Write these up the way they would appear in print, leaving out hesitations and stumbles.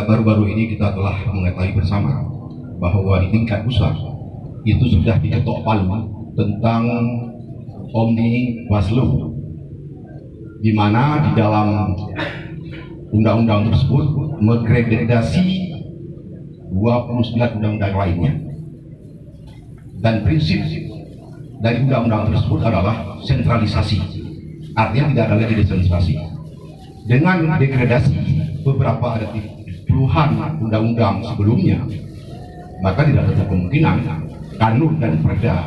baru-baru ini kita telah mengetahui bersama bahwa di tingkat pusat itu sudah diketok palu tentang Omnibus Law, di mana di dalam undang-undang tersebut menggradasi 29 undang-undang lainnya, dan prinsip dari undang-undang tersebut adalah sentralisasi, artinya tidak ada lagi desentralisasi. Dengan degradasi beberapa ada puluhan undang-undang sebelumnya, maka tidak ada kemungkinan kanun dan perda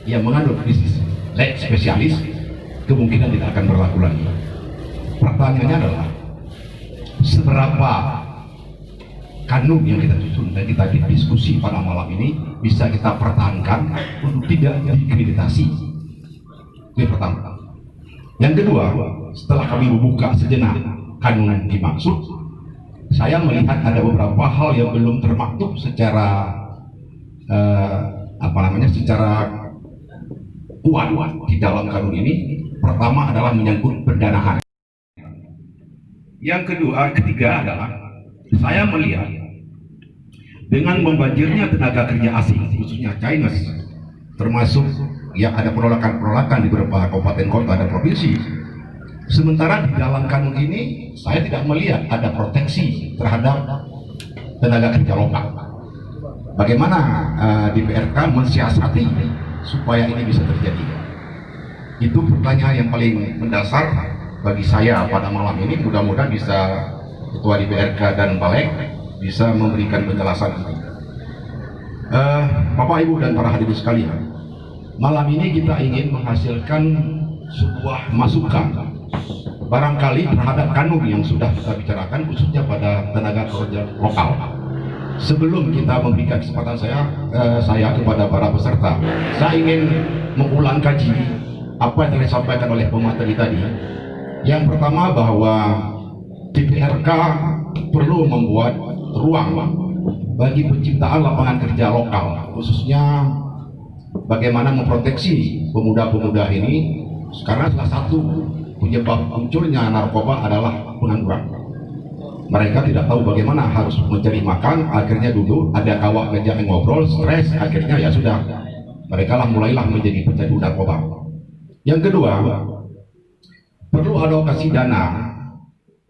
yang mengandung krisis lex spesialis kemungkinan tidak akan berlaku lagi. Pertanyaannya adalah seberapa kanun yang kita susun dan kita diskusi pada malam ini bisa kita pertahankan untuk tidak diakreditasi. Itu yang pertama. Yang kedua, setelah kami membuka sejenak kanun dimaksud, saya melihat ada beberapa hal yang belum termaktub secara secara kuat di dalam kanun ini. Pertama adalah menyangkut pendanaan. Yang ketiga adalah saya melihat dengan membanjirnya tenaga kerja asing, khususnya Chinese, termasuk yang ada penolakan di beberapa kabupaten kota dan provinsi. Sementara di dalam kanun ini saya tidak melihat ada proteksi terhadap tenaga kerja lokal. Bagaimana DPRK mensiasati supaya ini bisa terjadi? Itu pertanyaan yang paling mendasar bagi saya pada malam ini. Mudah-mudahan bisa Ketua DPRK dan Balek bisa memberikan penjelasan ini. Bapak, Ibu, dan para hadirin sekalian, malam ini kita ingin menghasilkan sebuah masukan barangkali terhadap kanun yang sudah kita bicarakan, khususnya pada tenaga kerja lokal. Sebelum kita memberikan kesempatan saya kepada para peserta, saya ingin mengulang kaji apa yang telah disampaikan oleh pemateri tadi. Yang pertama, bahwa DPRK perlu membuat ruang bagi penciptaan lapangan kerja lokal, khususnya bagaimana memproteksi pemuda-pemuda ini, karena salah satu penyebab munculnya narkoba adalah pengangguran. Mereka tidak tahu bagaimana harus mencari makan, akhirnya duduk, ada kawan ngajak ngobrol, stres, akhirnya ya sudah, mereka mulailah menjadi pecandu narkoba. Yang kedua, perlu alokasi dana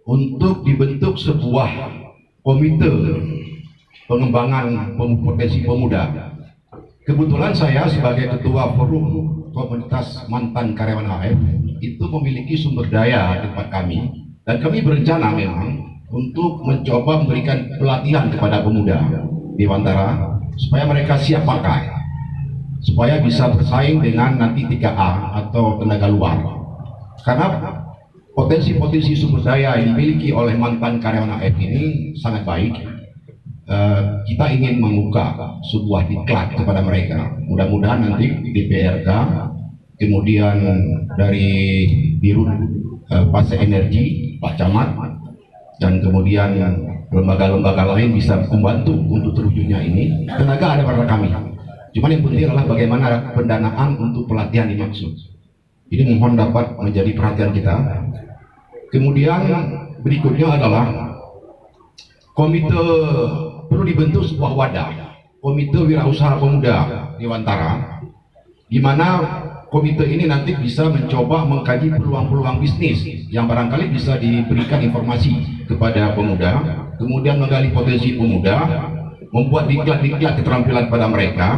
untuk dibentuk sebuah komite pengembangan potensi pemuda. Kebetulan saya sebagai ketua forum komunitas mantan karyawan AF itu memiliki sumber daya di tempat kami, dan kami berencana memang untuk mencoba memberikan pelatihan kepada pemuda di Wantara supaya mereka siap pakai, supaya bisa bersaing dengan nanti 3A atau tenaga luar. Karena potensi-potensi sumber daya yang dimiliki oleh mantan karyawan AF ini sangat baik. Kita ingin membuka sebuah diklat kepada mereka. Mudah-mudahan nanti di DPRK, kemudian dari Dirut Fase Energi, Pak Camat, dan kemudian lembaga-lembaga lain bisa membantu untuk terwujudnya ini. Tenaga ada pada kami. Cuman yang penting adalah bagaimana pendanaan untuk pelatihan dimaksud. Ini mohon dapat menjadi perhatian kita. Kemudian berikutnya adalah komite, perlu dibentuk sebuah wadah, komite wirausaha pemuda di Wantara, di mana komite ini nanti bisa mencoba mengkaji peluang-peluang bisnis yang barangkali bisa diberikan informasi kepada pemuda, kemudian menggali potensi pemuda, membuat diklat-diklat keterampilan pada mereka,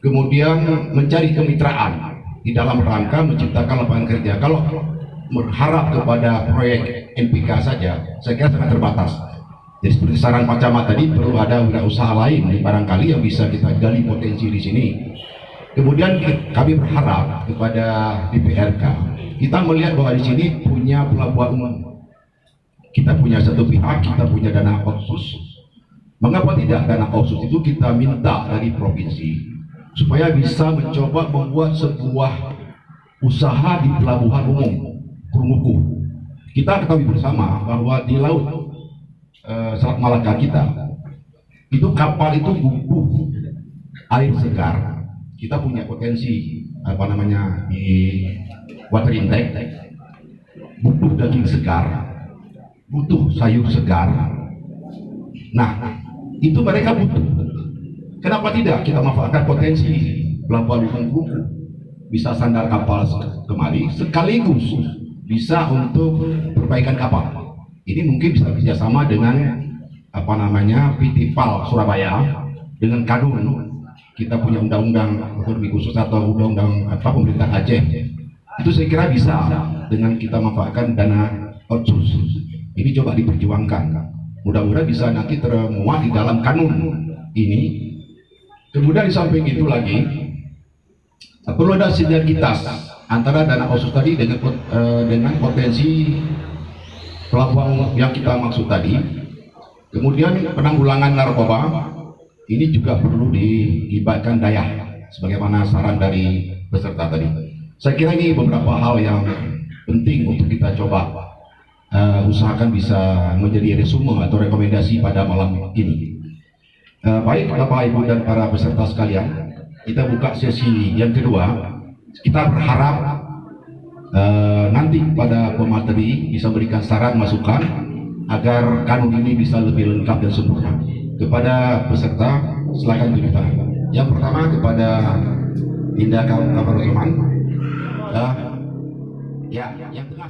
kemudian mencari kemitraan di dalam rangka menciptakan lapangan kerja. Kalau berharap kepada proyek NPK saja, saya kira sangat terbatas. Jadi seperti saran Pak Camat tadi, perlu ada wirausaha lain barangkali yang bisa kita gali potensi di sini. Kemudian kami berharap kepada DPRK, kita melihat bahwa di sini punya pelabuhan umum, kita punya satu pihak, kita punya dana otsus. Mengapa tidak dana otsus itu kita minta dari provinsi supaya bisa mencoba membuat sebuah usaha di pelabuhan umum Krumuku. Kita ketahui bersama bahwa di laut Selat Malaka kita itu kapal itu butuh air segar. Kita punya potensi di water intake, butuh daging segar, butuh sayur segar, Nah, itu mereka butuh. Kenapa tidak kita manfaatkan potensi pelabuhan Bungku, bisa sandar kapal kemari, sekaligus bisa untuk perbaikan kapal. Ini mungkin bisa kerjasama dengan PT PAL Surabaya, dengan Kadun. Kita punya undang-undang otonomi khusus atau undang-undang pemerintah Aceh. Itu saya kira bisa dengan kita manfaatkan dana otsus. Ini coba diperjuangkan. Mudah-mudahan bisa nanti termuat di dalam kanun ini. Kemudian di samping itu lagi perlu ada sinergitas antara dana otsus tadi dengan potensi pelabuhan yang kita maksud tadi. Kemudian penanggulangan narkoba ini juga perlu dilibatkan daya, sebagaimana saran dari peserta tadi. Saya kira ini beberapa hal yang penting untuk kita coba usahakan bisa menjadi resume atau rekomendasi pada malam ini. Baik Bapak Ibu dan para peserta sekalian, kita buka sesi yang kedua. Kita berharap nanti pada pemateri bisa berikan saran masukan agar kanun ini bisa lebih lengkap dan sempurna. Kepada peserta silakan tunjuk tangan. Yang pertama kepada Indah Kamaruzzaman. Ya, yang tengah.